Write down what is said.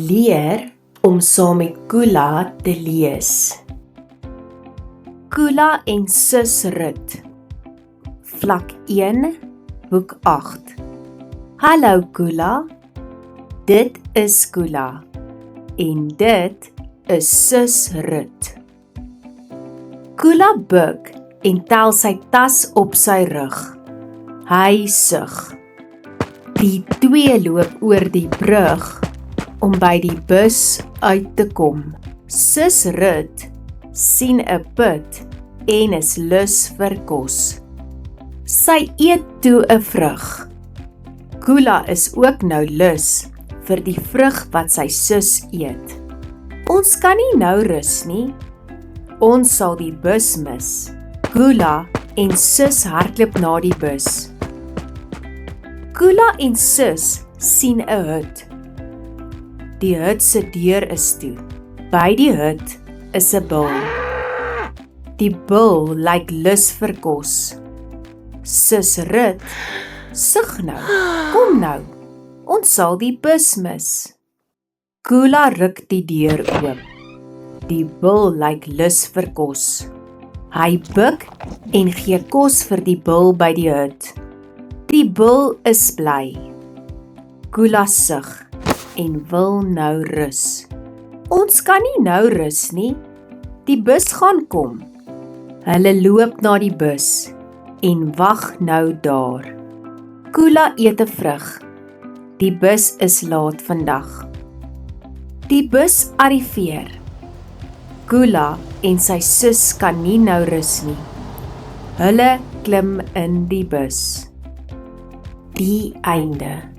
Leer om saam met Kula te lees. Kula en Sus Rut. Vlak 1, boek 8. Hallo Kula, dit is Kula en dit is Sus Rut. Kula buig en tel sy tas op sy rug. Hy sug. Die twee loop oor die brug om by die bus uit te kom. Sus Rut sien 'n put en is lus vir kos. Sy eet toe 'n vrug. Kula is ook nou lus vir die vrug wat sy sus eet. Ons kan nie nou rus nie. Ons sal die bus mis. Kula en Sus hardloop na die bus. Kula en Sus sien 'n hut. Die hut se deur is toe. By die hut is 'n bul. Die bul lyk lus vir kos. Sus Rut sug nou. Kom nou. Ons sal die bus mis. Kula ruk die deur oop. Die bul lyk lus vir kos. Hy buig en gee kos vir die bul by die hut. Die bul is bly. Kula sug en wil nou rus. Ons kan nie nou rus nie. Die bus gaan kom. Hulle loop na die bus en wag nou daar. Kula eet 'n vrug. Die bus is laat vandag. Die bus arriveer. Kula en sy sus kan nie nou rus nie. Hulle klim in die bus. Die einde.